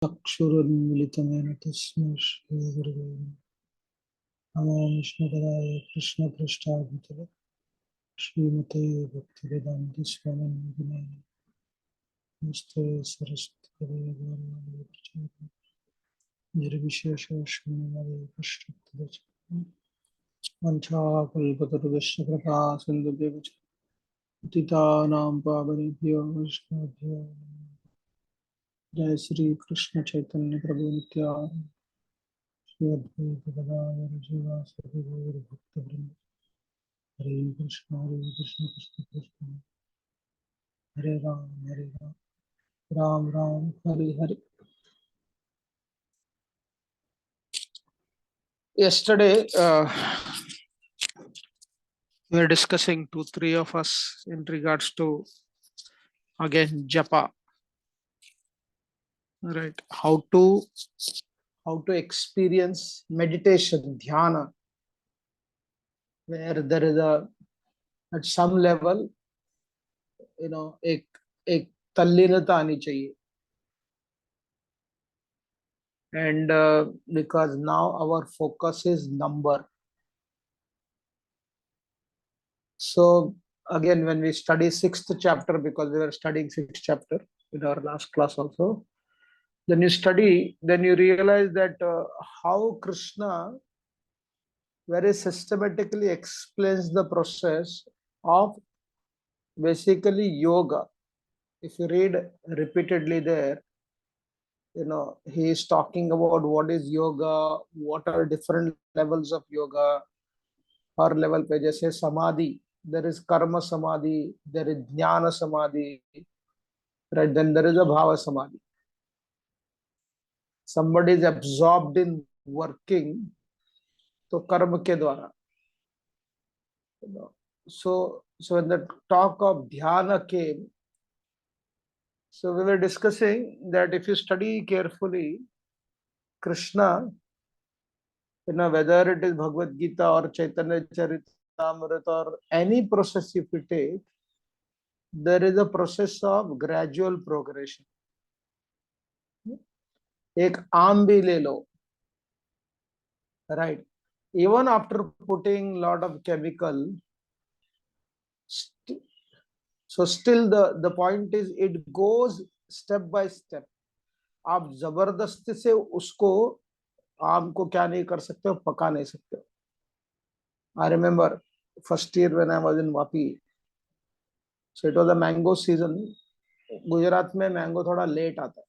चक्षुरुन्मिलितमेन तस्मै श्रीगुरवे नमः। विष्णुपदाय कृष्णपृष्ठाभितले श्रीमते भक्तिवेदान्त स्वामिने नमस्ते सरस्वती निर्विशेष शून्यवादे पश्चात् वंशाकल्पतरुश्च कृपा सिन्धुभ्यो पतितानां पावनेभ्यो वैष्णवेभ्यो जय श्री कृष्ण चैतन्य प्रभु नित्यानंद श्री अद्वैत गदाधर श्रीवासदि गौर भक्तवृंद। हरे कृष्ण कृष्ण कृष्ण हरे Ram Ram Ram Hare Hare. Yesterday we were discussing, three of us, in regards to again japa, right? How to experience meditation dhyana, where there is a, at some level, एक तल्लीनता आनी चाहिए. And because now our focus is number. So again, when we study 6th chapter, because we were studying 6th chapter in our last class also, then you study, then you realize that how Krishna very systematically explains the process of basically yoga. If you read repeatedly there, he is talking about what is yoga, what are different levels of yoga. Her level पे, जैसे समाधि, there is karma samadhi, there is jnana samadhi, right? Then there is a bhava samadhi. Somebody is absorbed in working, तो कर्म के द्वारा, so when the talk of dhyana came, so we were discussing that if you study carefully, Krishna, whether it is Bhagavad Gita or Chaitanya Charitamrita or any process if you take, there is a process of gradual progression. एक आम भी ले लो, right? Even after putting lot of chemical, so still the point is it goes step by step. आप जबरदस्ती से उसको आम को क्या नहीं कर सकते हो, पका नहीं सकते हो. I remember first year when I was in Vapi, so it was a mango season. Gujarat में मैंगो थोड़ा लेट आता है.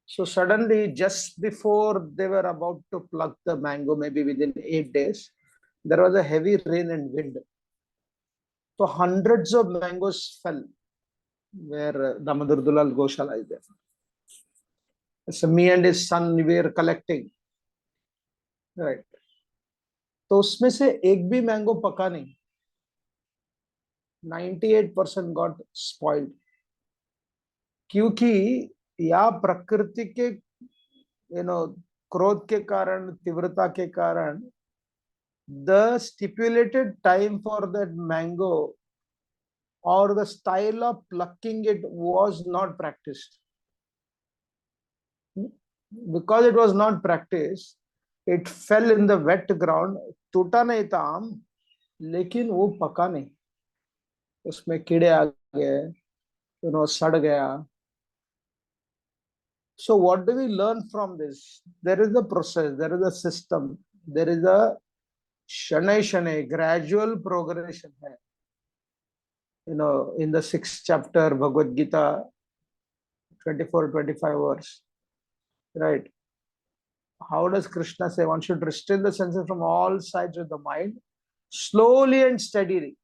So suddenly, just before they were about to pluck the mango, maybe within 8 days, there was a heavy rain and wind. So hundreds of mangoes fell where Damodar Dulal Goshala is there. So me and his son, we were collecting. Right. तो उसमें से एक भी mango पका नहीं. 98% got spoiled. क्योंकि या प्रकृति के क्रोध के कारण, तीव्रता के कारण, the stipulated time for that mango or the style of plucking it was not practiced. Because it was not practiced, it fell in the wet ground. टूटा नहीं था आम, लेकिन वो पका नहीं, उसमें कीड़े आ गए, सड़ गया. So what do we learn from this? There is a process, there is a system, there is a shanai gradual progression hai. In the 6th chapter Bhagavad Gita, 24-25 verse, right? How does Krishna say one should restrain the senses from all sides of the mind, slowly and steadily?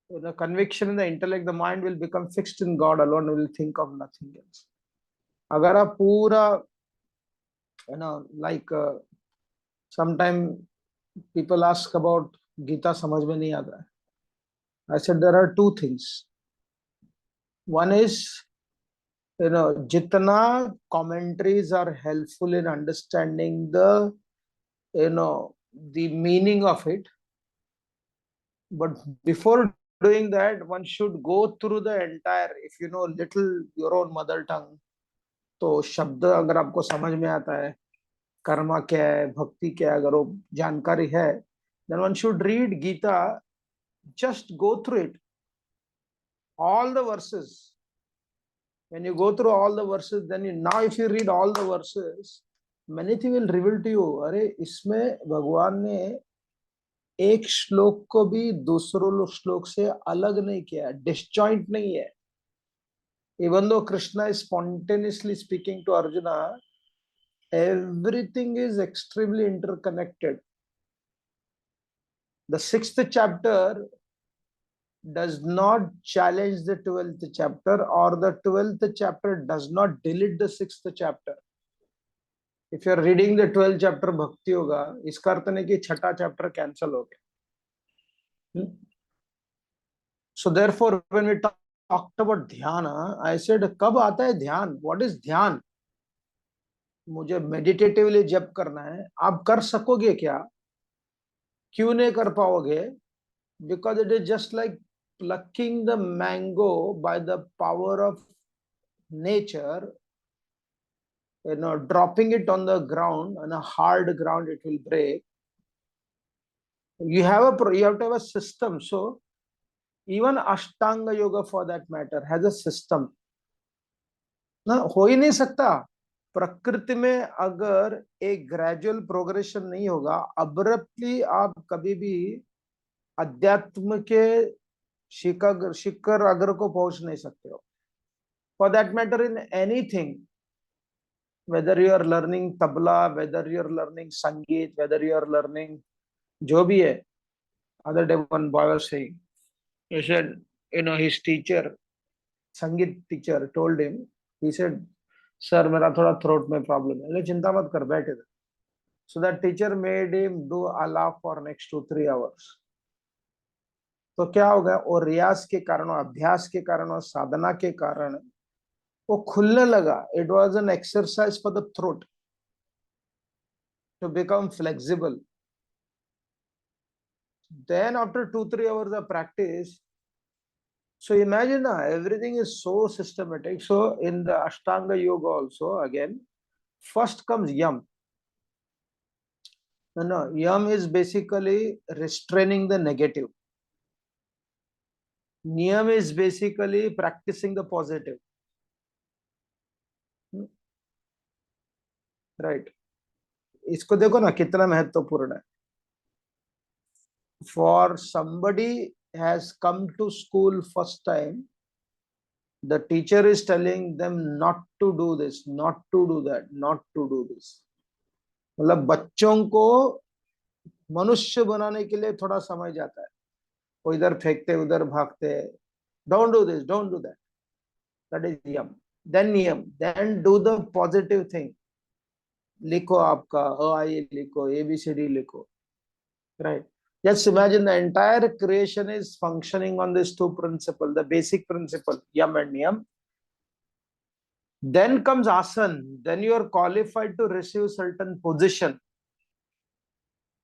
The conviction in the intellect, the mind will become fixed in God alone, will think of nothing else. अगर आप पूरा, like sometime people ask about Gita, समझ में नहीं आता है. I said there are two things. One is, jitna commentaries are helpful in understanding the, the meaning of it. But before doing that, one should go through the entire, if you know little your own mother tongue, तो शब्द अगर आपको समझ में आता है, कर्मा क्या है, भक्ति क्या है, अगर वो जानकारी है, then one should read Gita, just go through it, all the verses. When you go through all the verses, then now if you read all the verses, many things will reveal to you. अरे इसमें भगवान ने एक श्लोक को भी दूसरों श्लोक से अलग नहीं किया, डिसजॉइंट नहीं है. Even though Krishna is spontaneously speaking to Arjuna, everything is extremely interconnected. The sixth chapter does not challenge the 12th chapter, or the 12th chapter does not delete the sixth chapter. If you are reading the 12th chapter Bhakti Yoga, इसका अर्थ नहीं कि छठा chapter cancel हो गया. So therefore, when we talked about dhyana, I said, कब आता है ध्यान? What is ध्यान? मुझे मेडिटेटिवली जप करना है. आप कर सकोगे क्या? क्यों नहीं कर पाओगे? Because it is just like plucking the mango by the power of nature, dropping it on the ground, on a hard ground, it will break. You have to have a system. So even Ashtanga Yoga, for that matter, has a system. ना हो ही नहीं सकता. प्रकृति में अगर एक gradual progression नहीं होगा, अब्रप्टली आप कभी भी अध्यात्म के शिखर अग्र को पहुंच नहीं सकते हो. For that matter in anything, whether you are learning tabla, whether you are learning sangeet, whether you are learning जो भी है. Other day one boy was saying, he said, his teacher, संगीत teacher told him, he said, sir मेरा थोड़ा throat में problem है. चिंता मत कर, बैठ इधर. So that teacher made him do alaf for next 2-3 hours. तो क्या होगा, और रियाज के कारण, और अभ्यास के कारण, और साधना के कारण वो खुलने लगा. It was an exercise for the throat to become flexible. Then after 2-3 hours of practice, so imagine everything is so systematic. So in the Ashtanga Yoga also, again, first comes Yam. No, Yam is basically restraining the negative. Niyam is basically practicing the positive. Right. इसको देखो ना कितना महत्वपूर्ण है. For somebody has come to school first time, the teacher is telling them not to do this, not to do that, not to do this. मतलब बच्चों को मनुष्य बनाने के लिए थोड़ा समय जाता है. वो इधर फेंकते, उधर भागते. Don't do this, don't do that. That is yam. Then niyam. Then do the positive thing. लिखो आपका आई लिखो, ABCD लिखो. Right. Just imagine the entire creation is functioning on these two principles, the basic principle, yam and niyam. Then comes asan. Then you are qualified to receive certain position.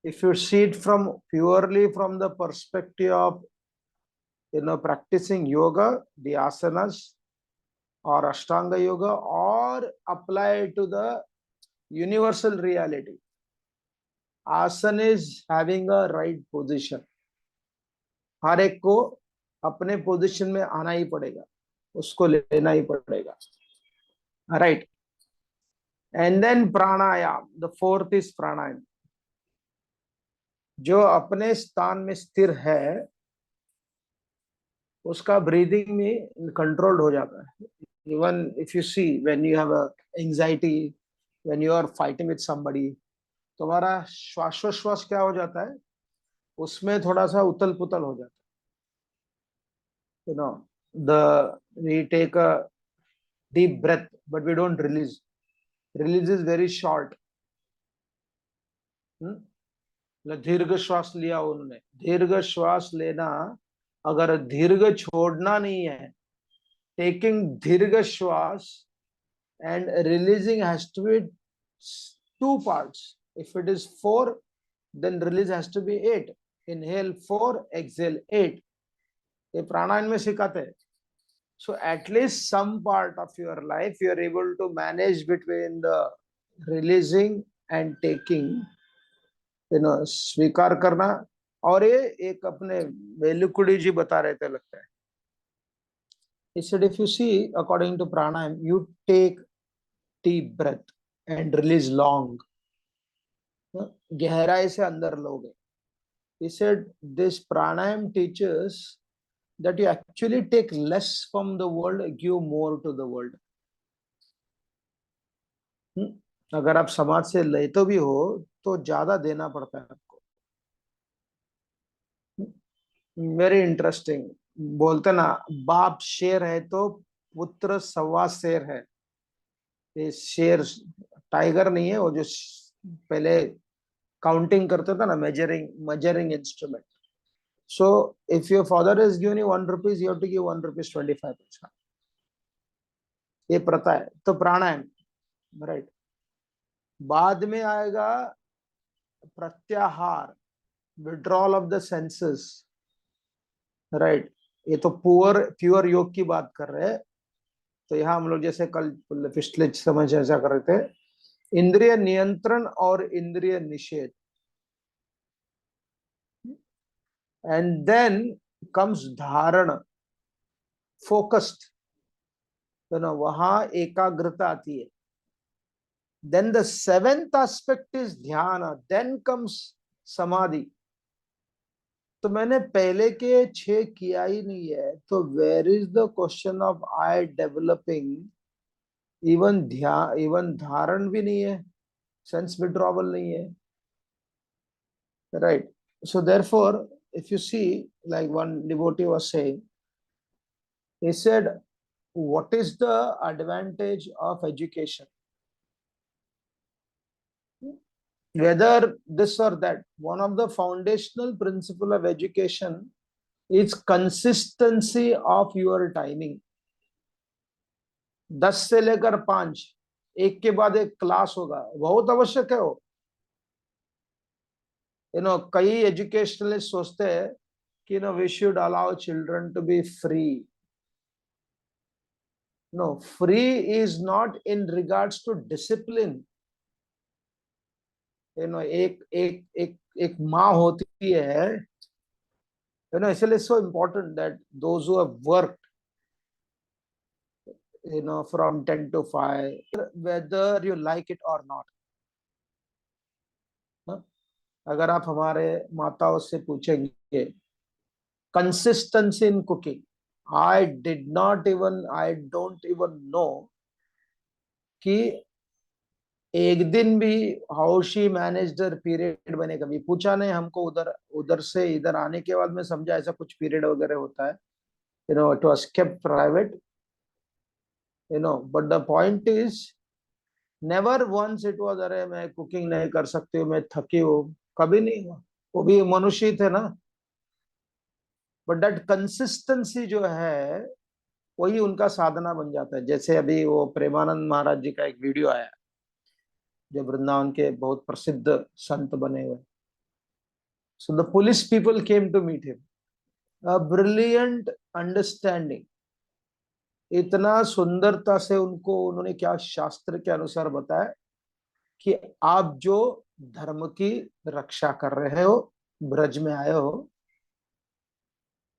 If you see it from purely from the perspective of practicing yoga, the asanas or Ashtanga yoga, or apply to the universal reality, आसन is having a right position. हर एक को अपने position में आना ही पड़ेगा, उसको लेना ही पड़ेगा. Right. And then pranayam, the fourth is pranayam. जो अपने स्थान में स्थिर है उसका ब्रीदिंग में कंट्रोल्ड हो जाता है. Even if you see, when you have a anxiety, when you are fighting with somebody, तुम्हारा श्वासोश्वास क्या हो जाता है, उसमें थोड़ा सा उतल पुतल हो जाता है. We take a deep breath, but we don't release. Release is very short. दीर्घ श्वास लिया उन्होंने. दीर्घ श्वास लेना, अगर दीर्घ छोड़ना नहीं है, taking दीर्घ श्वास and releasing has to be 2 parts. If it is 4, then release has to be 8. Inhale 4, exhale 8. ये प्राणायाम में सिखाते हैं. So at least some part of your life you are able to manage between the releasing and taking, स्वीकार करना। और ये एक अपने वेलुकुड़ी जी बता रहे थे लगता है, he said if you see according to pranayam you take deep breath and release long, गहराई से अंदर लोगे। he said this pranayam teaches that you actually take less from the world, give more to the world। अगर आप समाज से लेते भी हो तो ज्यादा देना पड़ता है आपको। Very interesting. बोलते ना, बाप शेर है तो पुत्र सवा शेर है। ये शेर टाइगर नहीं है, वो जो पहले काउंटिंग करते था ना, measuring measuring instrument. So if your father is given you 1 rupees, you have to give 1 rupees 25 paisa. ये प्रथा है। तो प्राणायाम, राइट। बाद में आएगा प्रत्याहार, withdrawal of the senses, right. ये तो प्योर प्योर योग की बात कर रहे हैं। तो यहाँ हम लोग जैसे कल पिछले समय चर्चा कर रहे थे, इंद्रिय नियंत्रण और इंद्रिय निषेध। And then comes dharana, focused, तो ना वहां एकाग्रता आती है। Then the seventh aspect is dhyana, then comes samadhi. तो मैंने पहले के 6 किया ही नहीं है, तो where is the question of I developing? Even dhyana, even dharana भी नहीं है, सेंस विड्रॉवल नहीं है, right. So therefore if you see, like one devotee was saying, he said what is the advantage of education, whether this or that, one of the foundational principle of education is consistency of your timing। 10 से लेकर 5, एक के बाद एक class होगा, बहुत आवश्यक है वो। कई एजुकेशनलिस्ट सोचते हैं कि we should allow children to be free. No, free is not in regards to discipline. एक एक एक एक माँ होती है, इसलिए so important that those who have worked from 10 to 5, whether you like it or not। अगर आप हमारे माताओं से पूछेंगे consistency in cooking, I don't even know कि एक दिन भी how she manage the period मैंने कभी पूछा नहीं हमको। उधर उधर से इधर आने के बाद मैं समझा ऐसा कुछ पीरियड वगैरह होता है, it was kept private, but the point is never once it was अरे मैं कुकिंग नहीं कर सकती हूँ, मैं थकी हूँ, कभी नहीं हुआ। वो भी मनुष्य थे ना। बट दैट कंसिस्टेंसी जो है वही उनका साधना बन जाता है। जैसे अभी वो प्रेमानंद महाराज जी का एक वीडियो आया, जो वृंदावन के बहुत प्रसिद्ध संत बने हुए। So the police people came to meet him, a brilliant understanding. इतना सुंदरता से उनको उन्होंने क्या शास्त्र के अनुसार बताया कि आप जो धर्म की रक्षा कर रहे हो, ब्रज में आए हो,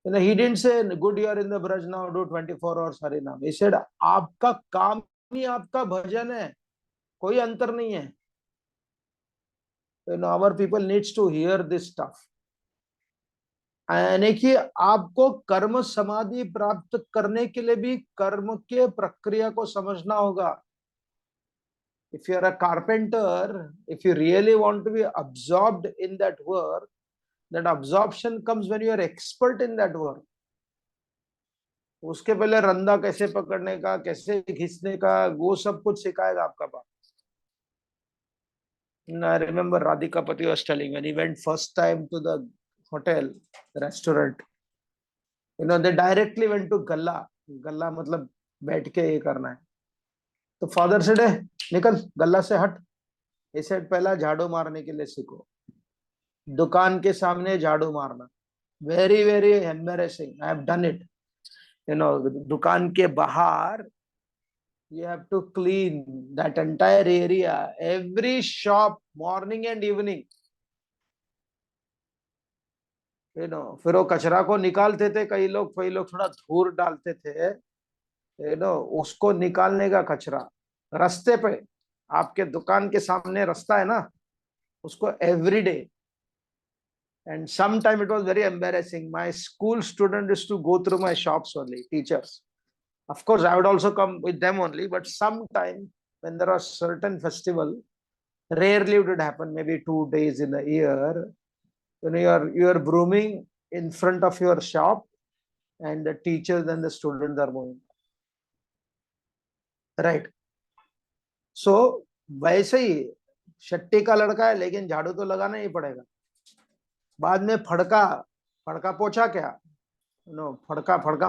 he didn't say good you are in the braj now do 24 hours hari naam। he said आपका काम ही आपका भजन है, कोई अंतर नहीं है। our people needs to hear this stuff। यानी कि आपको कर्म समाधि प्राप्त करने के लिए भी कर्म के प्रक्रिया को समझना होगा। if you are a carpenter, if you really want to be absorbed in that work, that absorption comes when you are expert in that work। उसके पहले रंदा कैसे पकड़ने का, कैसे घिसने का, वो सब कुछ सिखाएगा आपका बाप। I remember Radhika Pati was telling when he went first time to the hotel restaurant, they directly went to गल्ला। गल्ला मतलब बैठ के ये करना है। तो फादर से निकल गल्ला से हट। इसे पहला झाड़ू मारने के लिए सीखो, दुकान के सामने झाड़ू मारना। Very very embarrassing, I have done it. दुकान के बाहर you have to clean that entire area, every shop, morning and evening. फिर वो कचरा को निकालते थे, कई लोग थोड़ा धूल डालते थे, उसको निकालने का कचरा रास्ते पे, आपके दुकान के सामने रास्ता है ना, उसको every day. And sometime it was very embarrassing. My school student used to go through my shops only, teachers. Of course, I would also come with them only, but sometime when there was certain festival, rarely would it happen, maybe 2 days in a year, you are brooming in front of your shop, and the teachers and the students are moving. Right. So वैसे ही शट्टी का लड़का है, लेकिन झाड़ू तो लगाना ही पड़ेगा. बाद में फड़का फड़का पोछा क्या, फड़का फड़का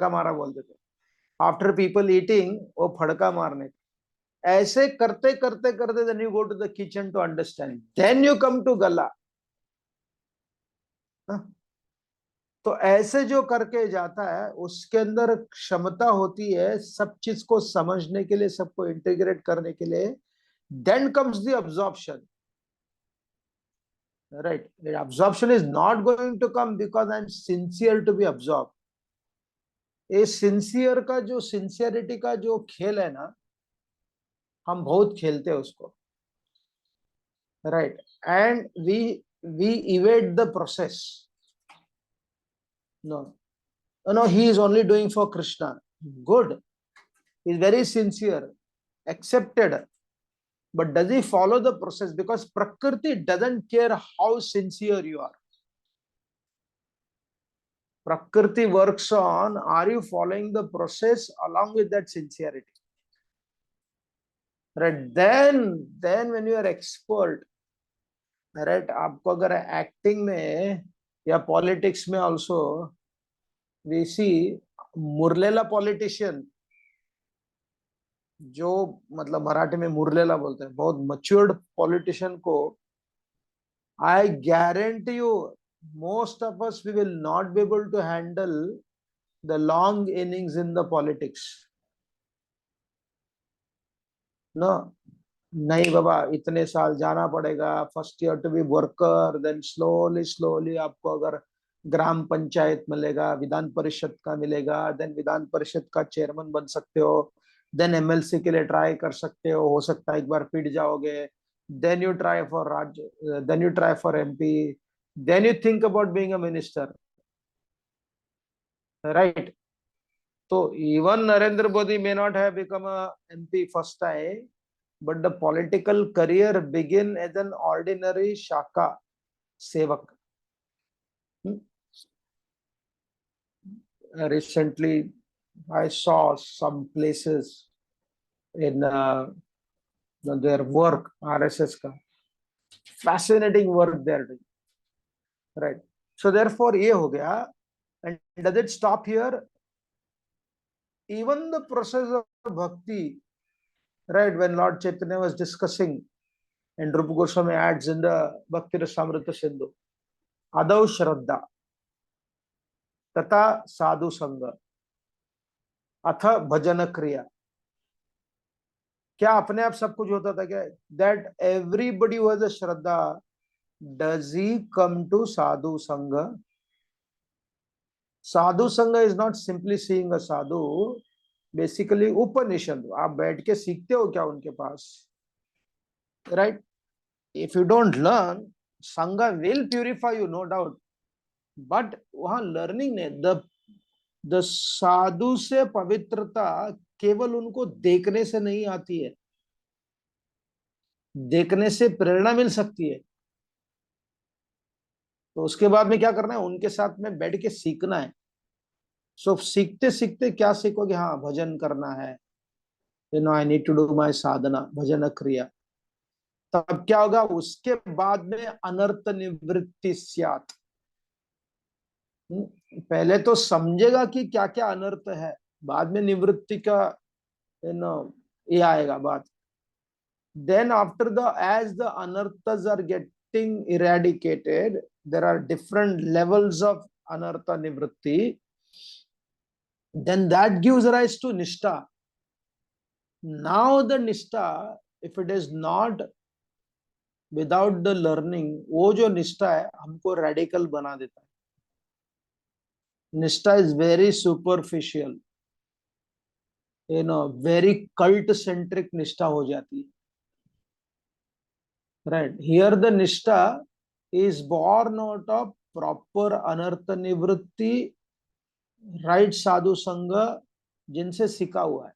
मारा बोलते थे. आफ्टर पीपल ईटिंग, वो फड़का मारने. ऐसे करते करते करते then you go to the kitchen to understand, then you come to gala. तो ऐसे जो करके जाता है, उसके अंदर क्षमता होती है सब चीज को समझने के लिए, सबको इंटीग्रेट करने के लिए. Then comes the absorption. Right. The absorption is not going to come because I'm sincere to be absorbed. ये सिंसियर का जो सिंसियरिटी का जो खेल है ना, हम बहुत खेलते हैं उसको. Right. And we evade the process. No, he is only doing for Krishna. Good. He is very sincere, accepted. But does he follow the process? Because Prakriti doesn't care how sincere you are. Prakriti works on, are you following the process along with that sincerity? Right. Then when you are expert, right, आपको अगर acting में या politics में also we see मुरलेला politician, जो मतलब मराठी में मुरलेला बोलते हैं, बहुत matured politician को, I guarantee you, most of us, we will not be able to handle the long innings in the politics. No, नहीं बाबा, इतने साल जाना पड़ेगा. First year to be worker, then slowly आपको अगर ग्राम पंचायत मिलेगा, विधान परिषद का मिलेगा, देन विधान परिषद का चेयरमैन बन सकते हो, देन एमएलसी के लिए ट्राई कर सकते हो सकता है एक बार पिट जाओगे. देन यू ट्राई फॉर राज्य, then you try for MP, then you think about being a minister. Right. तो even Narendra Modi may not have become a MP first time, but the political career began as an ordinary Shaka Sevak. Recently, I saw some places in their work, RSS ka. Fascinating work they are doing. Right. So therefore, ये हो गया. And does it stop here? Even the process of bhakti, right, when Lord Chaitanya was discussing, and Rupa Goswami adds in the Bhakti Rasamrita Sindhu, Adav Shraddha, Tata Sadhu Sangha, Atha Bhajana Kriya. क्या अपने आप सब कुछ होता था क्या? That everybody who has a Shraddha, does he come to Sadhu Sangha? Sadhu Sangha is not simply seeing a sadhu. Basically Upanishad आप बैठ के सीखते हो क्या उनके पास? Right. If you don't learn, sanga will purify you, no doubt, but वहां learning ने द साधु से पवित्रता केवल उनको देखने से नहीं आती है. देखने से प्रेरणा मिल सकती है, तो उसके बाद में क्या करना है? उनके साथ में बैठ के सीखना है. सो सीखते सीखते क्या सीखोगे? हाँ, भजन करना है, I need to do my sadhana, bhajan kriya. तब क्या होगा? उसके बाद में अनर्थ निवृत्ति स्यात्. पहले तो समझेगा कि क्या क्या अनर्थ है, बाद में निवृत्ति का ये आएगा बात. Then after as the anarthas are getting eradicated, there are different levels of anartha nivritti. Then that gives rise to Nishtha. Now the Nishtha, if it is not without the learning, वो जो निष्ठा है हमको radical बना देता है. निष्ठा is very superficial, very cult centric निष्ठा हो जाती है. Right. Here the Nishtha is born out of proper anartha nivritti, right sadhu sangha, जिनसे सीखा हुआ है.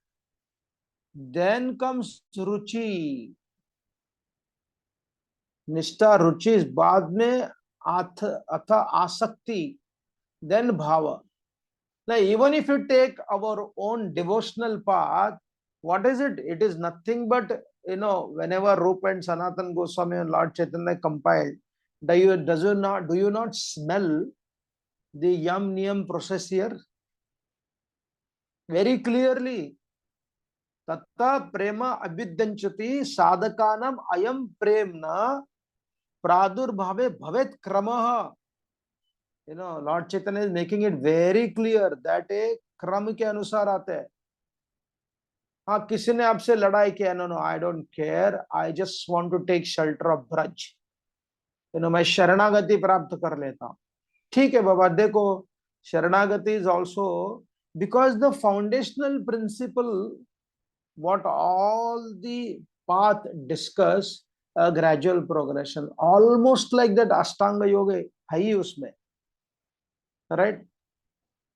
Then comes रुचि. निष्ठा रुचि बाद में अथा आसक्ति, then bhava. Now, even if you take our own devotional path, what is it? It is nothing but, whenever Rupa and Sanatan Goswami and Lord Chaitanya compiled, do you not smell the yam niyam process here? Very clearly. Tatta prema abhidyanchati sadhakanam ayam premna pradurbhave bhavet kramaha. Lord Chaitanya is making it very clear that एक क्रम के अनुसार आते हैं. हाँ, किसी ने आपसे लड़ाई किया, no I don't care, I just want to take shelter of Braj, मैं शरणागति प्राप्त कर लेता हूँ. ठीक है बाबा, देखो शरणागति is also because the foundational principle what all the path discuss a gradual progression, almost like that ashtanga yoga है ही उसमें, right?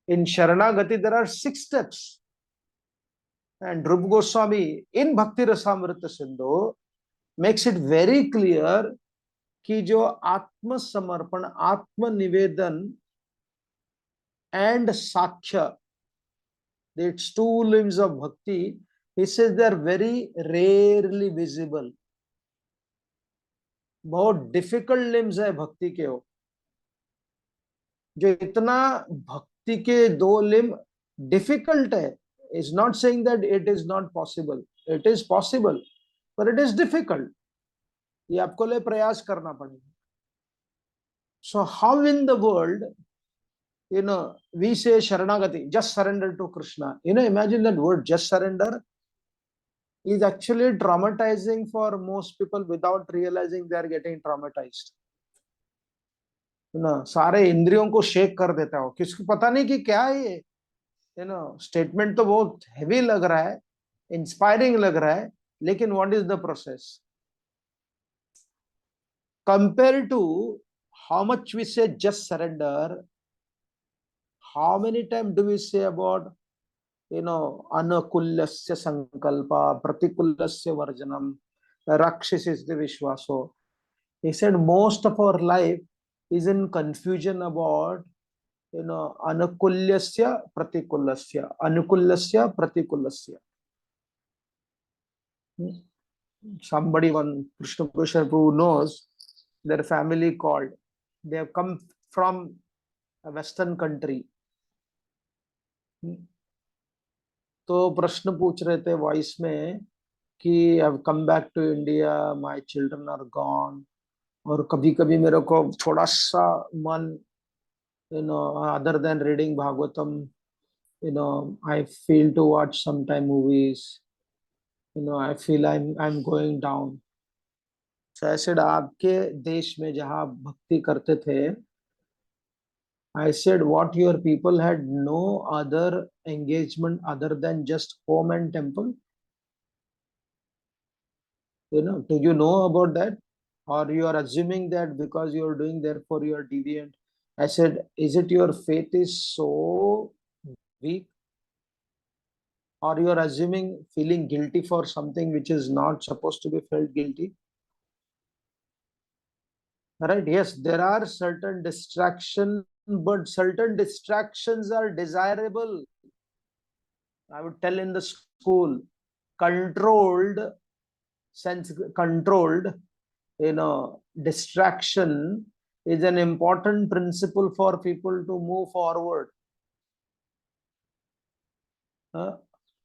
In Sharanagati there are 6 steps, and Rupa Goswami in Bhakti Rasamrita Sindhu makes it very clear कि जो आत्म समर्पण, आत्म निवेदन and साक्ष्य, its 2 limbs of bhakti, he says they are very rarely visible. बहुत डिफिकल्ट लिम्स है भक्ति के वो, जो इतना भक्ति के 2 लिम डिफिकल्ट है. Is not saying that it is not possible, it is possible, पर इट इज डिफिकल्ट. ये आपको लिए प्रयास करना पड़ेगा. So how in the world we say sharanagati, just surrender to Krishna. Imagine that word, just surrender, is actually traumatizing for most people without realizing they are getting traumatized. सारे इंद्रियों को shake कर देता हो, किसको पता नहीं कि क्या है ये. स्टेटमेंट तो बहुत हेवी लग रहा है, इंस्पायरिंग लग रहा है, लेकिन what is the process compare to how much we say just surrender. How many time do we say about अनुकूल्यस्य संकल्पा, प्रतिकूल्यस्य वर्जनम, राक्षसस्य विश्वासो. He said most of our life is in confusion about anukulyasya pratikulasya, anukulyasya pratikulasya. Somebody, one Krishna Purusha who knows, their family called, they have come from a western country. तो प्रश्न पूछ रहे थे वॉइस में कि I have come back to India, my children are gone, और कभी कभी मेरे को थोड़ा सा मन, other than reading Bhagavatam, I feel to watch sometime movies, I feel I'm going down. So I said, आपके देश में जहाँ आप भक्ति करते थे, I said, what your people had no other engagement other than just home and temple? Do you know about that? Or you are assuming that because you are doing therefore you are deviant? I said, is it your faith is so weak? Or you are assuming feeling guilty for something which is not supposed to be felt guilty? Right? Yes, there are certain distractions, but certain distractions are desirable. I would tell in the school, controlled distraction is an important principle for people to move forward.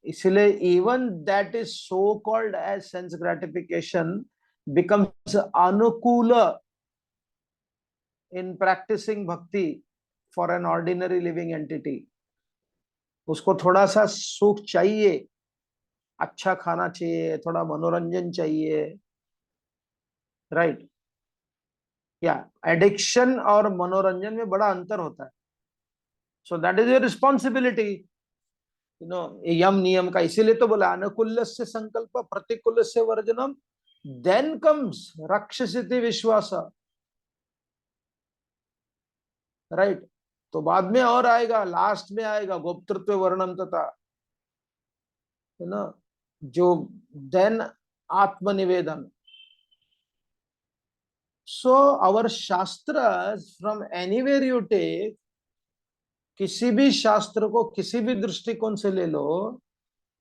इसलिए even that is so called as sense gratification becomes anukula in practicing bhakti for an ordinary living entity. उसको थोड़ा सा सुख चाहिए, अच्छा खाना चाहिए, थोड़ा मनोरंजन चाहिए, राइट। या एडिक्शन और मनोरंजन में बड़ा अंतर होता है। So that is your responsibility, you know, यम नियम का इसीलिए तो बोला अनुकूल से संकल्प प्रतिकूल से वर्जनम, देन कम्स रक्षसिति विश्वास, राइट। तो बाद में और आएगा, लास्ट में आएगा गोप्तृत्व वर्णन तथा, है ना, जो देन आत्मनिवेदन। So our shastra from anywhere you take, किसी भी शास्त्र को किसी भी दृष्टिकोण से ले लो,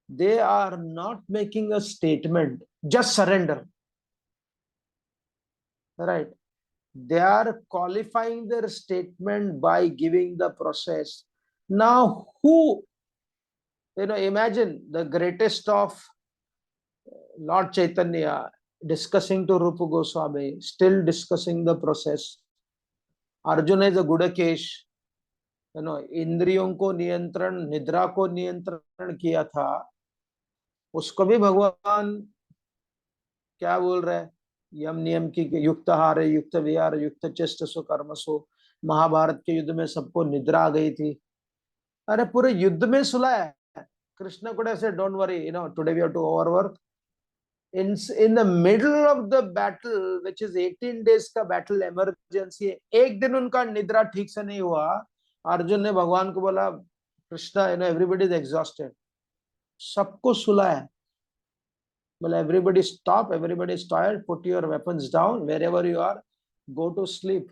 they are not making a statement just surrender, right. They are qualifying their statement by giving the process. Now, who, imagine the greatest of Lord Chaitanya discussing to Rupa Goswami, still discussing the process. Arjuna is a Gudakesh, इंद्रियों को नियंत्रण, निद्रा को नियंत्रण किया था, उसको भी भगवान क्या बोल रहे हैं, यम नियम की युक्त आहार, युक्त विहार, युक्त चेष्ट सो कर्म सो। महाभारत के युद्ध में सबको निद्रा आ गई थी, अरे पूरे युद्ध में सुलाया है। Krishna could have said, don't worry, today we have to overwork. In the middle of the battle, which is 18 days का battle emergency है, एक दिन उनका निद्रा ठीक से नहीं हुआ, अर्जुन ने भगवान को बोला, कृष्णा, everybody is exhausted, सबको सुलाया, बोला everybody stop, everybody is tired, put your weapons down, wherever you are, go to sleep.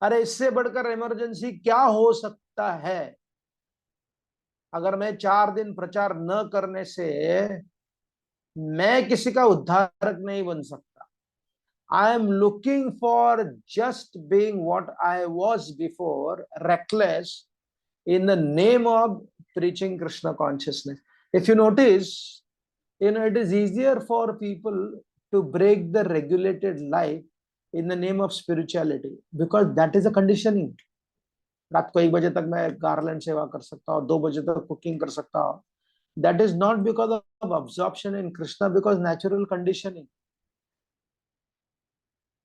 अरे इससे बढ़कर इमरजेंसी क्या हो सकता है? अगर मैं 4 दिन प्रचार न करने से मैं किसी का उद्धारक नहीं बन सकता। I am looking for just being what I was before, reckless, in the name of preaching Krishna consciousness. If you notice, it is easier for people to break the regulated life in the name of spirituality, because that is a conditioning. रात को 1 बजे तक मैं garland सेवा कर सकता हूँ, 2 बजे तक कुकिंग कर सकता हूँ। That is not because of absorption in Krishna, because natural conditioning.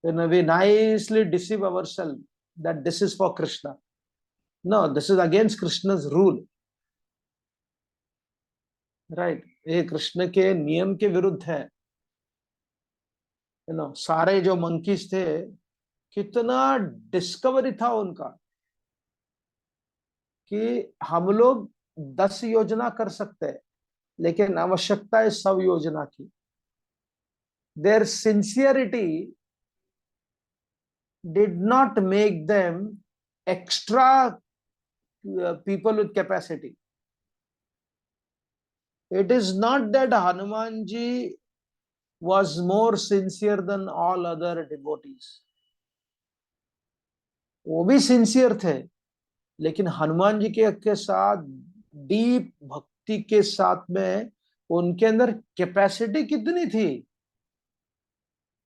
We nicely deceive ourselves that this is for Krishna. No, this is against Krishna's rule, right? ये कृष्ण के नियम के विरुद्ध है। सारे जो मंकीज थे, कितना डिस्कवरी था उनका कि हम लोग 10 योजना कर सकते हैं, लेकिन आवश्यकता है 100 योजना की। Their sincerity did not make them extra people with capacity. It is not that Hanumanji was more sincere than all other devotees. वो भी सिंसियर थे, लेकिन हनुमान जी के साथ डीप भक्ति के साथ में उनके अंदर कैपेसिटी कितनी थी,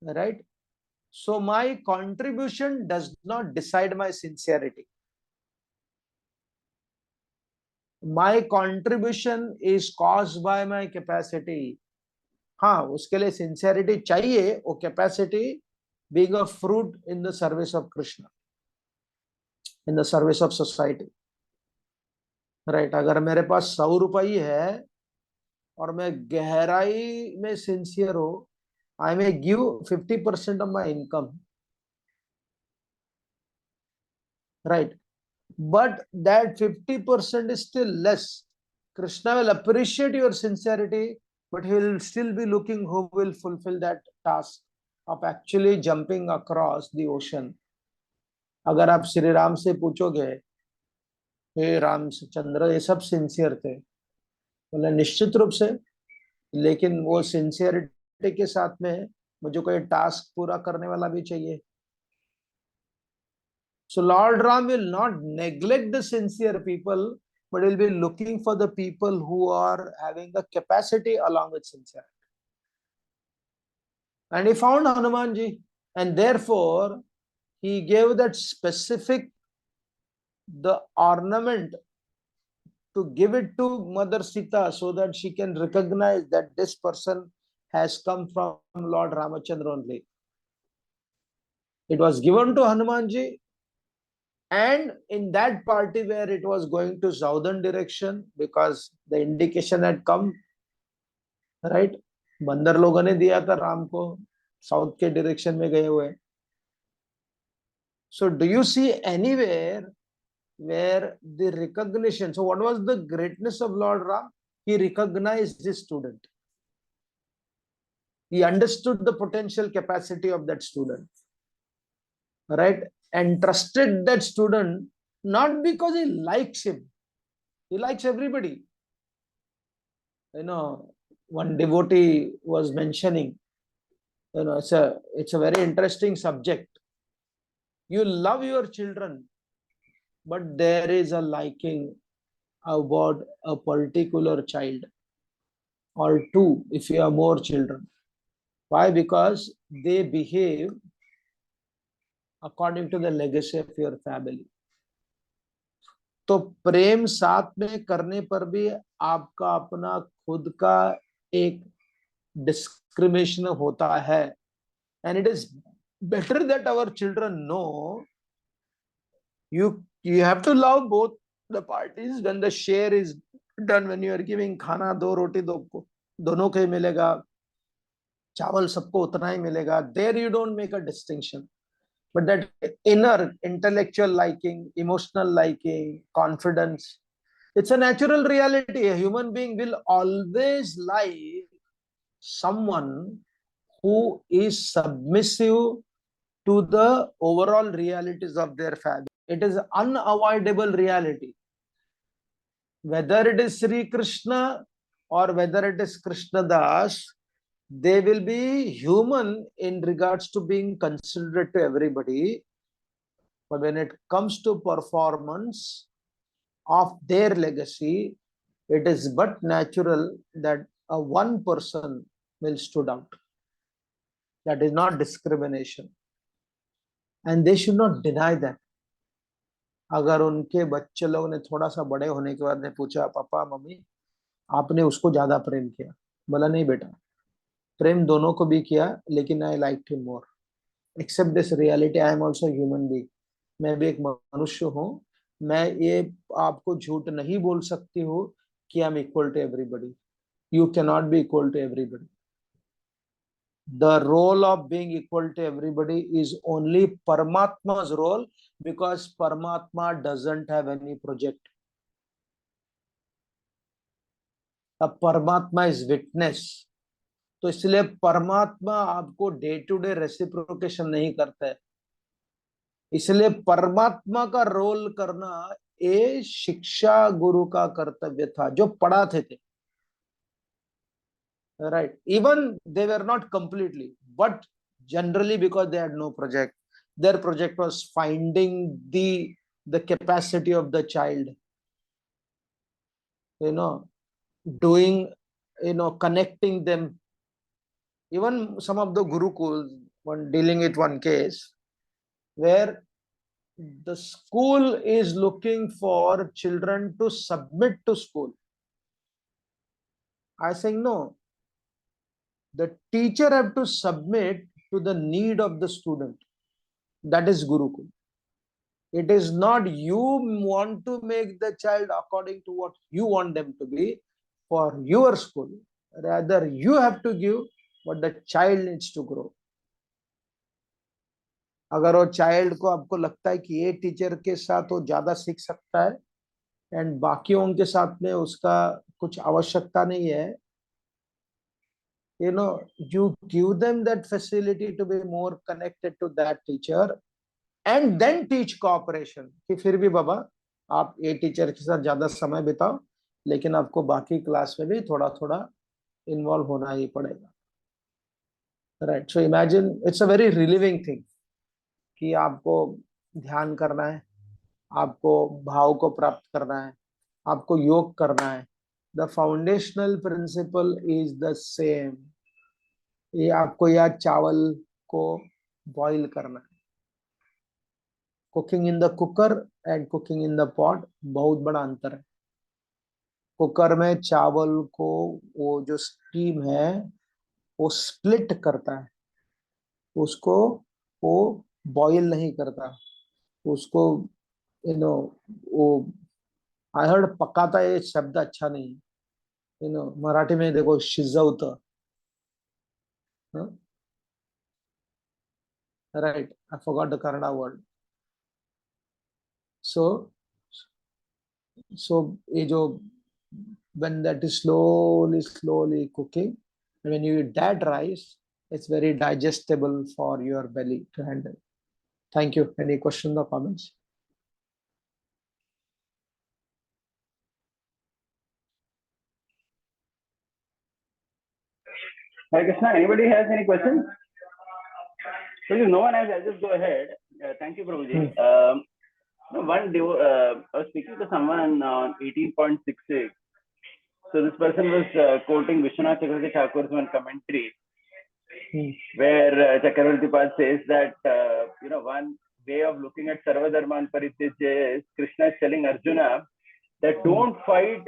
right? So my contribution does not decide my sincerity. My contribution is caused by my capacity. हाँ, उसके लिए सिंसियरिटी चाहिए, वो capacity being a fruit in the service of Krishna, in the service of society, right? अगर मेरे पास 100 रुपये है और मैं गहराई में सिंसियर हो, I may give 50% of my income, right? But that 50% is still less. Krishna will appreciate your sincerity, but he will still be looking who will fulfill that task of actually jumping across the ocean. अगर आप श्री राम से पूछोगे, हे रामचंद्र, ये सब sincere थे, बोले निश्चित रूप से, लेकिन वो सिंसियरिटी के साथ में मुझे कोई टास्क पूरा करने वाला भी चाहिए। So Lord Ram will not neglect the sincere people, but he'll be looking for the people who are having the capacity along with sincerity. And he found Hanumanji, and therefore he gave that specific, the ornament to give it to Mother Sita so that she can recognize that this person has come from Lord Ramachandra only. It was given to Hanumanji, and in that party where it was going to southern direction, because the indication had come, right? बंदर लोगों ने दिया था राम को south के direction में गए हुए. So do you see anywhere where the recognition? So what was the greatness of Lord Ram? He recognized his student. He understood the potential capacity of that student, right? And trusted that student, not because he likes him. He likes everybody. You know, one devotee was mentioning, you know, it's a very interesting subject. You love your children, but there is a liking about a particular child or two if you have more children. Why? Because they behave according to the legacy of your family. तो प्रेम साथ में करने पर भी आपका अपना खुद का एक डिस्क्रिमिनेशन होता है. And it is better that our children know you have to love both the parties. When the share is done, when you are giving खाना, दो रोटी दोनों को ही मिलेगा, चावल सबको उतना ही मिलेगा. There you don't make a distinction. But that inner intellectual liking, emotional liking, confidence, it's a natural reality. A human being will always like someone who is submissive to the overall realities of their family. It is unavoidable reality. Whether it is Sri Krishna or whether it is Krishna Das, they will be human in regards to being considerate to everybody. But when it comes to performance of their legacy, it is but natural that a one person will stood out. That is not discrimination. And they should not deny that. अगर उनके बच्चे लोग ने थोड़ा सा बड़े होने के बाद ने पूछा, पापा मम्मी आपने उसको ज्यादा प्रेम किया, बोला नहीं बेटा, प्रेम दोनों को भी किया, लेकिन I like him more. Except this reality, I am also human being. मैं भी एक मनुष्य हूँ. मैं ये आपको झूठ नहीं बोल सकती हूँ कि I am equal to everybody. You can not be equal to everybody. The role of being equal to everybody is only Paramatma's role, because Paramatma doesn't have any project. A Paramatma is witness. तो इसलिए परमात्मा आपको day to day reciprocation नहीं करता है. इसलिए परमात्मा का रोल करना ये शिक्षा गुरु का कर्तव्य था, जो पढ़ाते थे. Right. Even they were not completely, but generally because they had no project, their project was finding the capacity of the child, doing, connecting them. Even some of the gurukuls, one dealing with one case where the school is looking for children to submit to school. I saying no. The teacher have to submit to the need of the student. That is Gurukul. It is not you want to make the child according to what you want them to be for your school. Rather, you have to give what the child needs to grow. अगर वो child को आपको लगता है कि ये teacher के साथ वो ज्यादा सीख सकता है एंड बाकियों के साथ में उसका कुछ आवश्यकता नहीं है, you give them that facility to be more connected to that teacher and then teach cooperation. कि फिर भी बाबा आप ये टीचर के साथ ज्यादा समय बिताओ, लेकिन आपको बाकी क्लास में भी थोड़ा थोड़ा इन्वॉल्व होना ही पड़ेगा. Right. So imagine it's a very relieving thing कि आपको ध्यान करना है, आपको भाव को प्राप्त करना है, आपको योग करना है. The foundational principle is the same. ये आपको या चावल को बॉईल करना है. Cooking in the cooker and cooking in the pot बहुत बड़ा अंतर है. कुकर में चावल को वो जो स्टीम है वो स्प्लिट करता है उसको, वो बॉईल नहीं करता उसको, यू नो वो, आई हर्ड पकाता, ये शब्द अच्छा नहीं है, मराठी में देखो शिजवतं, right, I forgot the Kannada word. So so ये जो when that is slowly cooking, when you eat that rice, it's very digestible for your belly to handle. Thank you. Any questions or comments? Hare Krishna, anybody has any questions? So if no one has, I'll just go ahead. Thank you, Prabhuji. I was speaking to someone on 18.66. So this person was quoting Vishwanath Chakravarti Thakur's one commentary, where Chakravarti Pad says that one way of looking at Sarva Dharman Paritijya is Krishna is telling Arjuna that don't fight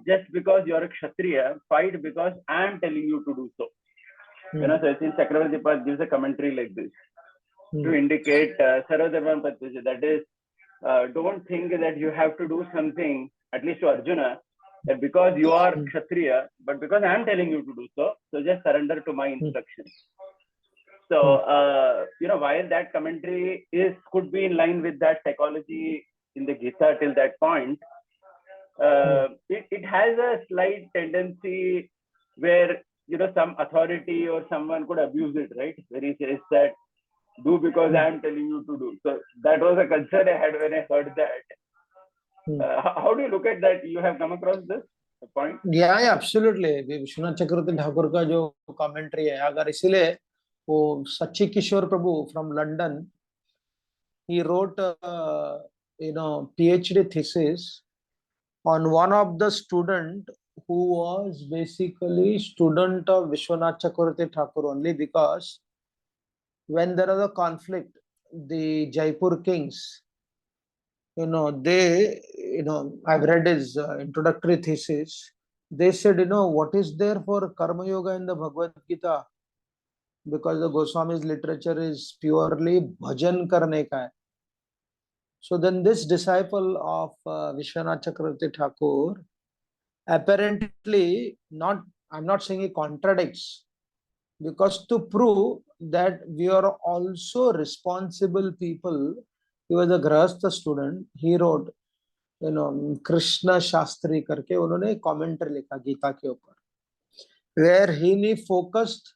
just because you're a Kshatriya, fight because I am telling you to do so. So I think Chakravarti Pad gives a commentary like this to indicate Sarva Dharman Paritijya. That is, don't think that you have to do something, at least to Arjuna, that because you are Kshatriya, but because I am telling you to do so, so just surrender to my instructions. So, while that commentary could be in line with that psychology in the Gita till that point, it has a slight tendency where, some authority or someone could abuse it, right? Where he says that, do because I am telling you to do. So that was a concern I had when I heard that. How do you look at that? You have come across this point? Yeah, absolutely. Vishwanath Chakravarti Thakur का जो commentary है, अगर इसीलिए वो सच्ची Kishor Prabhu from London, he wrote PhD thesis on one of the student who was basically student of Vishwanath Chakravarti Thakur only, because when there was a conflict, the Jaipur kings, I've read his introductory thesis. They said, what is there for Karma Yoga in the Bhagavad Gita? Because the Goswami's literature is purely bhajan karne ka hai. So then this disciple of Vishwanath Chakravarti Thakur, apparently I'm not saying he contradicts, because to prove that we are also responsible people, he was a Grahastha student, he wrote, Krishna Shastri करके उन्होंने commenter लिखा गीता के ऊपर, where he focused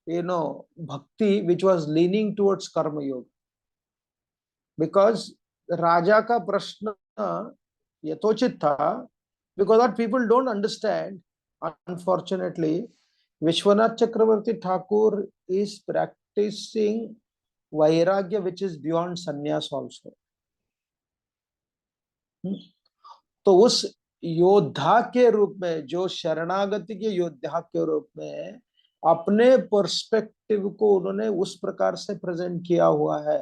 bhakti which was leaning towards karma yoga, because राजा का प्रश्न यथोचित था, because what people don't understand, unfortunately, Vishwanath Chakravarti Thakur is practicing vairagya which is beyond sannyas also. तो उस योद्धा के रूप में, जो शरणागति के योद्धा के रूप में अपने पर्सपेक्टिव को उन्होंने उस प्रकार से प्रेजेंट किया हुआ है,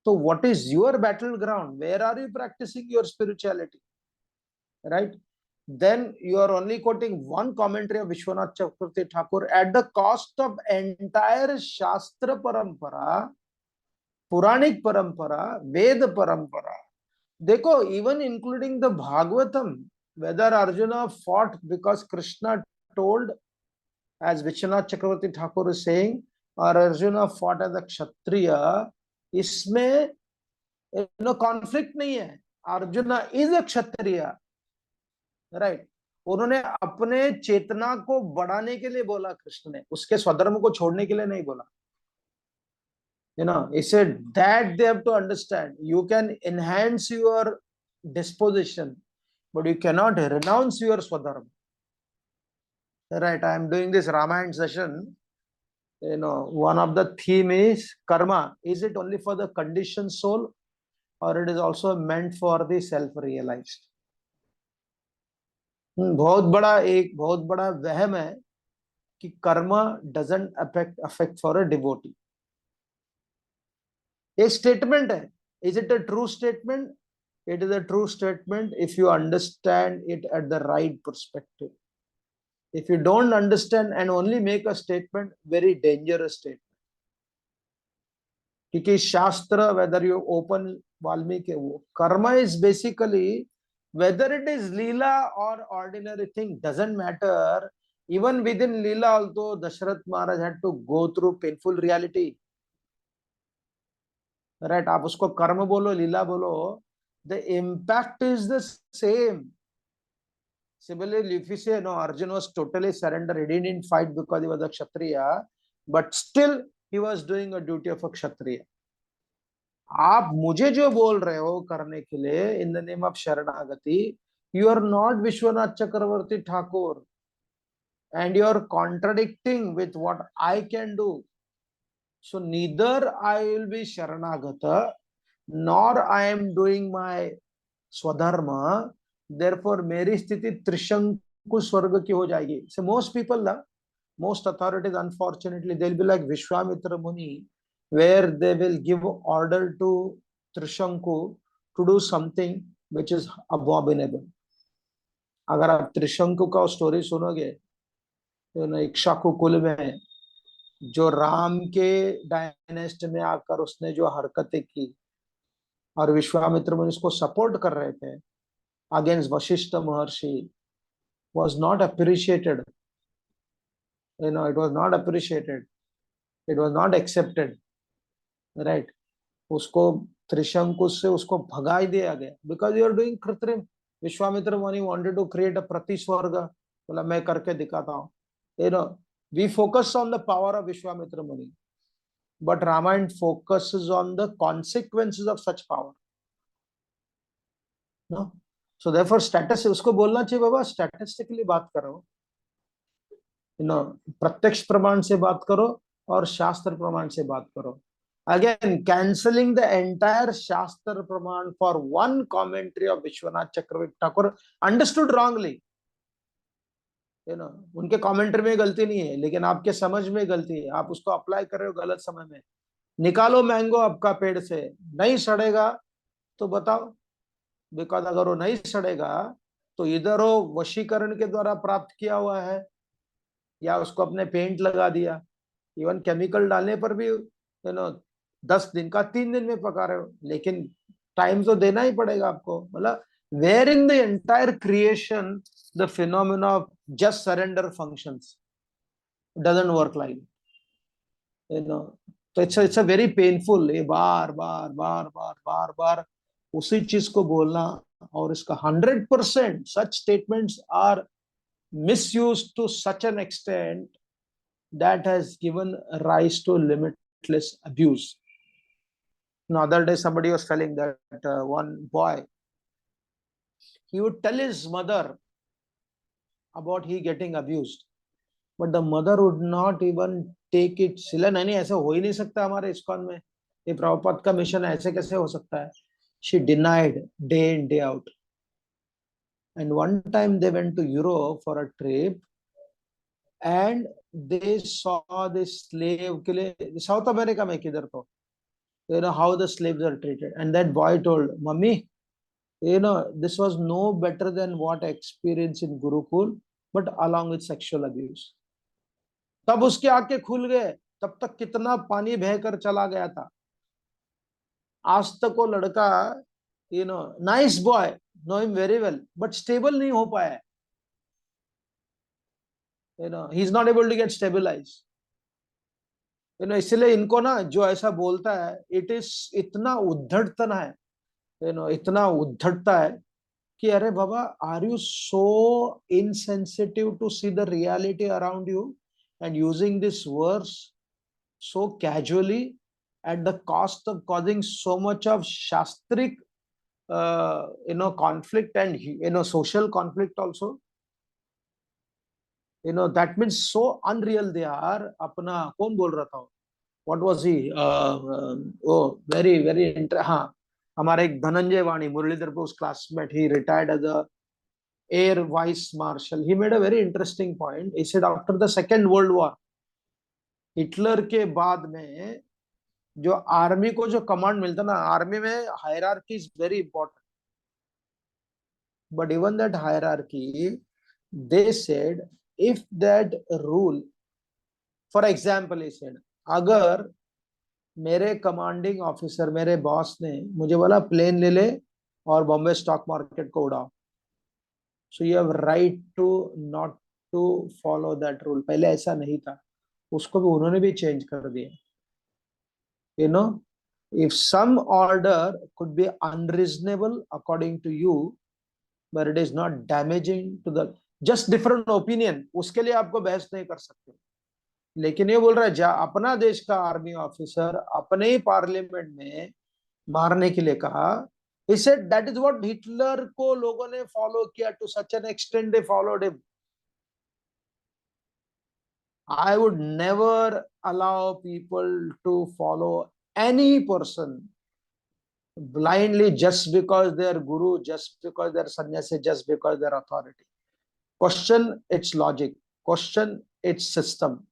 तो what is your battle ground, where are you practising your spirituality, right? Then you are only quoting one commentary of Vishwanath Chakravarti Thakur at the cost of entire Shastra Parampara, Puranic Parampara, Veda Parampara. देखो, even including the Bhagavatam, whether Arjuna fought because Krishna told, as Vishwanath Chakravarti Thakur is saying, or Arjuna fought as a Kshatriya, इसमें conflict नहीं है. Arjuna is a Kshatriya. Right, उन्होंने अपने चेतना को बढ़ाने के लिए बोला कृष्ण ने, उसके स्वधर्म को छोड़ने के लिए नहीं बोला. He said that they have to understand, you can enhance your disposition, but you cannot renounce your swadharma. Right, I am doing this Ramayana session. One of the theme is karma. Is it only for the conditioned soul, or it is also meant for the self-realized? बहुत बड़ा वहम है कि Karma doesn't affect for a devotee. एक statement है, is it a true statement? It is a true statement if you understand it at the right perspective. If you don't understand and only make a statement, very dangerous statement. क्योंकि शास्त्र, whether you open Valmiki, karma is basically, whether it is Leela or ordinary thing, doesn't matter. Even within Leela also, Dasharath Maharaj had to go through painful reality. Right? आप उसको कर्म बोलो, लीला बोलो, the impact is the same. Similarly, if you say no, Arjuna was totally surrendered, he didn't fight because he was a Kshatriya, but still he was doing a duty of a Kshatriya. आप मुझे जो बोल रहे हो करने के लिए in the name of शरणागति, you are not Vishwanath Chakravarti Thakur, and you are contradicting with what I can do. So neither I will be sharanagata, nor I am doing my swadharma. Therefore मेरी स्थिति त्रिशंकु स्वर्ग की हो जाएगी. So most people, most authorities, unfortunately, they'll be like Vishwamitra Muni, where they will give order to Trishanku to do something which is abominable. अगर आप त्रिशंकु का story सुनोगे, तो इक्ष्वाकु कुल में जो राम के डायनेस्ट में आकर उसने जो हरकतें की और विश्वामित्र मुनि उसको सपोर्ट कर रहे थे against Vashishtha Maharshi, was not appreciated. It was not appreciated. It was not accepted. Right? उसको त्रिशंकु से उसको भगा ही दिया गया बिकॉज यू आर डूइंग कृत्रिम. विश्वामित्र मुनि वांटेड टू क्रिएट अ प्रति स्वर्ग, बोला मैं करके दिखाता हूँ. We focus on the power of Vishwamitra muni, but Ramayana focuses on the consequences of such power. No, so therefore status, उसको बोलना चाहिए बाबा स्टैटिस्टिकली बात करो, प्रत्यक्ष प्रमाण से बात करो और शास्त्र प्रमाण से बात करो. Again, cancelling the entire Shastra Praman for one commentary of Vishwanath Chakravarti Thakur, understood wrongly. उनके कमेंट्री में गलती नहीं है, लेकिन आपके समझ में गलती है. आप उसको अप्लाई कर रहे हो गलत समय में. निकालो मैंगो आपका पेड़ से, नहीं सड़ेगा तो बताओ. बिकॉज अगर वो नहीं सड़ेगा तो इधर वो वशीकरण के द्वारा प्राप्त किया हुआ है, या उसको अपने पेंट लगा दिया. इवन केमिकल डालने पर भी 10 दिन का 3 दिन में पका रहे हो, लेकिन टाइम तो देना ही पड़ेगा आपको. मतलब where in the entire creation the phenomena of just surrender functions doesn't work like, तो इट्स अ वेरी पेनफुल. ये बार बार बार बार बार बार उसी चीज को बोलना, और इसका 100% सच statements are misused to such an extent that has given rise to limitless abuse. The other day somebody was telling that one boy, he would tell his mother about he getting abused, but the mother would not even take it. सिला नहीं, ऐसा हो ही नहीं सकता हमारे ISKCON में, ये प्रभुपाद का मिशन है, ऐसे कैसे हो सकता है. She denied day in day out. And one time they went to Europe for a trip, and they saw this slave के लिए साउथ अमेरिका में किधर तो, how the slaves are treated. And that boy told mummy, this was no better than what I experienced in Gurukul, but along with sexual abuse. तब उसके आंखें खुल गए. तब तक कितना पानी बहकर चला गया था. आज तक वो लड़का, nice boy, know him very well, but stable नहीं हो पाया. he is not able to get stabilized. इसलिए इनको ना जो ऐसा बोलता है, इट इज इतना उद्धड़तन है, इतना उद्धड़ता है कि अरे बाबा, are you so insensitive to see the reality around you and using this verse so casually at the cost of causing so much of shastric conflict and social conflict also. That means so unreal they are. अपना कौन बोल रहा था, what was he, very very हाँ, हमारे एक Dhananjay Vani Muralidhar Bose classmate, he retired as a air vice marshal. He made a very interesting point. He said after the second world war, Hitler के बाद में जो आर्मी को जो कमांड मिलता ना, आर्मी में hierarchy is very important. but even that hierarchy, they said, if that rule, for example, he said, अगर मेरे कमांडिंग ऑफिसर, मेरे बॉस ने मुझे बोला प्लेन ले ले और बॉम्बे स्टॉक मार्केट को उड़ाओ, so you have right to not to follow that rule. पहले ऐसा नहीं था, उसको भी उन्होंने भी चेंज कर दिया. You know, if some order could be unreasonable according to you, but it is not damaging to the, just different opinion, उसके लिए आपको बहस नहीं कर सकते. लेकिन ये बोल रहा है, जा अपना देश का आर्मी ऑफिसर अपने ही पार्लियामेंट में मारने के लिए कहा. He said that is what Hitler को लोगों ने फॉलो किया, to such an extent they followed him. I would never allow people to follow any person blindly just because they are guru, just because they are sannyasi, just because they are authority. Question its logic, question its system,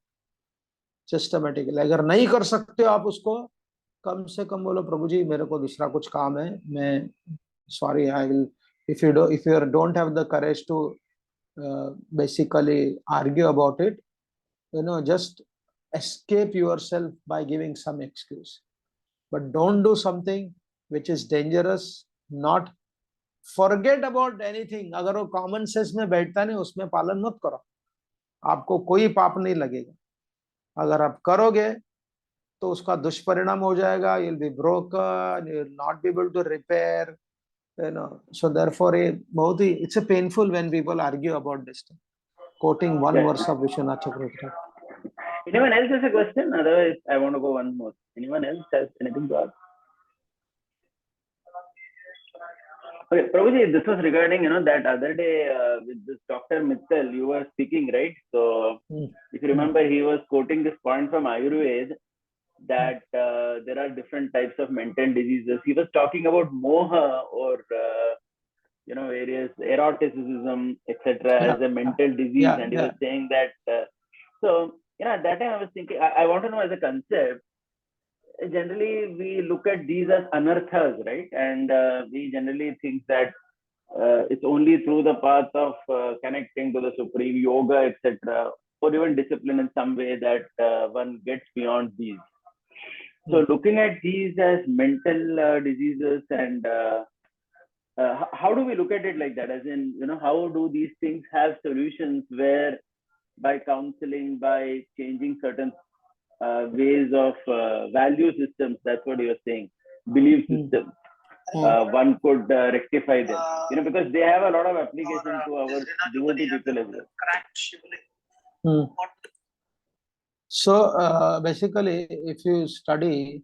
systematically. अगर नहीं कर सकते हो आप उसको, कम से कम बोलो प्रभु जी मेरे को दूसरा कुछ काम है, मैं sorry, I will, if you don't have the courage to basically argue about it, just escape yourself by giving some excuse, but don't do something which is dangerous. Not forget about anything. अगर वो common sense में बैठता नहीं, उसमें पालन मत करो, आपको कोई पाप नहीं लगेगा. अगर आप करोगे तो उसका दुष्परिणाम हो जाएगा. you'll be broken, you'll not be able to repair, so therefore बहुत ही, it's a painful when people argue about this thing, quoting one verse of Vishwanath Chakravarti. Anyone else has a question? Otherwise, I want to go one more. Anyone else has anything to ask? Okay, Prabhuji, this was regarding, that other day with this Dr. Mittal, you were speaking, right? So, if you remember, he was quoting this point from Ayurveda that there are different types of mental diseases. He was talking about moha or, various eroticism, etc., as a mental disease. And he was saying that, at that time I was thinking, I want to know as a concept, generally we look at these as anarthas, right? And we generally think that it's only through the path of connecting to the supreme, yoga, etc., or even discipline in some way that one gets beyond these. So looking at these as mental diseases, and how do we look at it like that? As in, how do these things have solutions where by counseling, by changing certain ways of value systems, that's what you're saying, belief systems, one could rectify them, because they have a lot of application to our devotee people as well. So basically, if you study,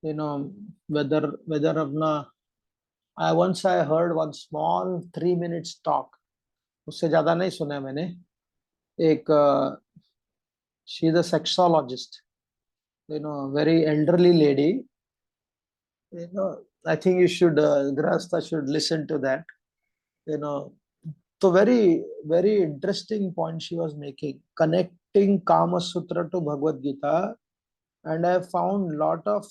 whether once I heard one small 3 minutes talk, उससे ज्यादा नहीं सुना मैंने. एक she is a sexologist, very elderly lady. I think you should, Grahastha should listen to that. So very, very interesting point she was making, connecting Kama Sutra to Bhagavad Gita, and I found lot of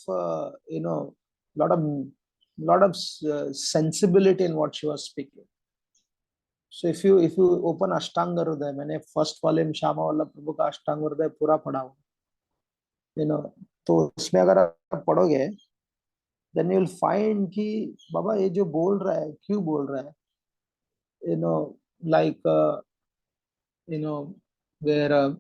sensibility in what she was speaking. So if you open Ashtanga Hridaya, मैंने first volume Shyama Vallabh प्रभु का अष्टांग हृदय पूरा पढ़ा हूँ, तो उसमें अगर आप पढ़ोगे, then you'll find कि बाबा ये जो बोल रहा है क्यों बोल रहा है, like where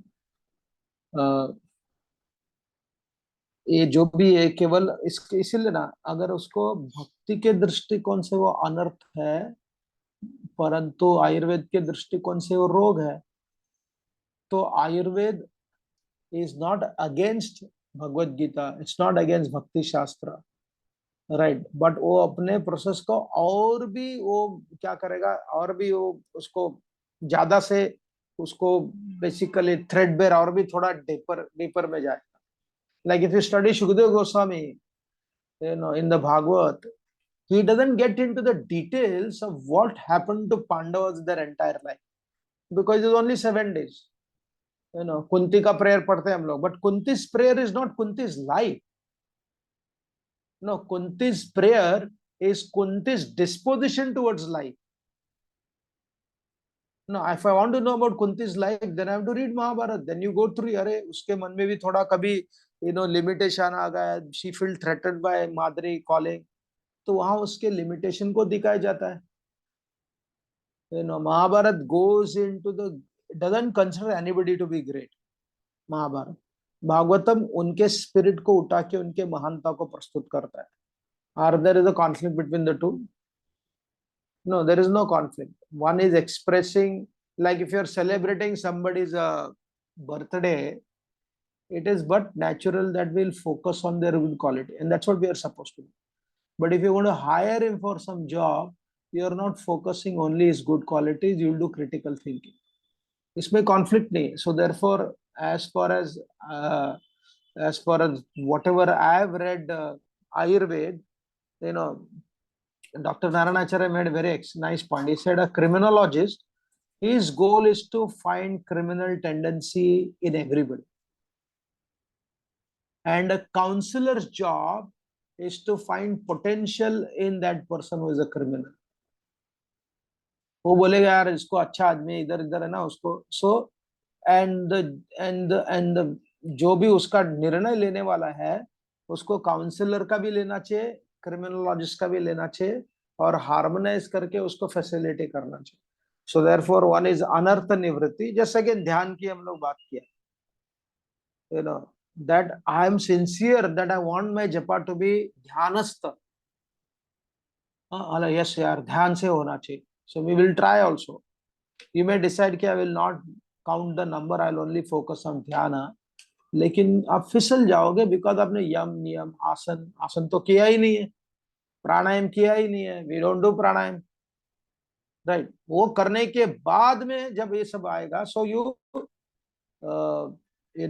ये जो भी है केवल इसीलिए ना, अगर उसको भक्ति के दृष्टिकोण से वो अनर्थ है, परंतु आयुर्वेद के दृष्टिकोण से वो रोग है, तो Ayurveda is not against Bhagavad Gita, it's not against भक्ति शास्त्र, राइट, बट वो अपने प्रोसेस को और भी वो क्या करेगा, और भी वो उसको ज्यादा से उसको बेसिकली थ्रेडबेयर और भी थोड़ा डीपर में जाएगा. Like if you study Shukadeva Goswami, in the Bhagavad, he doesn't get into the details of what happened to Pandavas their entire life, because it's only 7 days. Kunti का prayer पढ़ते हैं हम लोग, but Kunti's prayer is not Kunti's life. No, Kunti's prayer is Kunti's disposition towards life. No, if I want to know about Kunti's life, then I have to read Mahabharata. Then you go through, अरे उसके मन में भी थोड़ा कभी limitation आ गया, she feel threatened by Madri calling, तो वहां उसके limitation को दिखाया जाता है. Mahabharata goes into the, doesn't consider anybody to be great. Mahabharat, Bhagavatam उनके स्पिरिट को उठा के उनके महानता को प्रस्तुत करता है. Are there is a conflict between the two? No, there is no conflict. One is expressing, like if you're celebrating somebody's birthday, it is but natural that we'll focus on their good quality, and that's what we are supposed to do. But if you want to hire him for some job, you are not focusing only his good qualities, you'll do critical thinking. इसमें conflict नहीं. So therefore, as far as whatever I have read Ayurveda, Dr. Naranacharya made a very nice point. He said a criminologist, his goal is to find criminal tendency in everybody. And a counselor's job is to find potential in that person who is a criminal. वो बोलेगा यार इसको अच्छा आदमी इधर इधर है ना उसको. So and जो भी उसका निर्णय लेने वाला है उसको काउंसलर का भी लेना चाहिए, क्रिमिनोलॉजिस्ट का भी लेना चाहिए, और हार्मोनाइज करके उसको फैसिलिटी करना चाहिए. सो देयरफॉर वन इज अनर्थ निवृत्ति. जैसे कि ध्यान की हम लोग बात किया, that I am sincere that I want my japa to be ध्यानस्थ. Yes यार ध्यान से होना चाहिए. So we will try also. You may decide कि I will not count the number, I will only focus on ध्यान. लेकिन आप फिसल जाओगे बिकॉज आपने यम नियम आसन तो किया ही नहीं है, प्राणायाम किया ही नहीं है. We don't do pranayama, right. वो करने के बाद में जब ये सब आएगा, so you we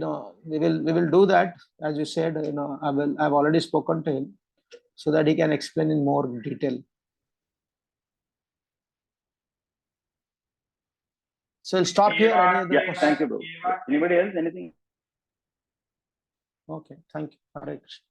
will do that as you said. I've already spoken to him so that he can explain in more detail. So I'll stop here. Any other questions? Thank you, bro. Anybody else? Anything? Okay, thank you. Hare Krishna.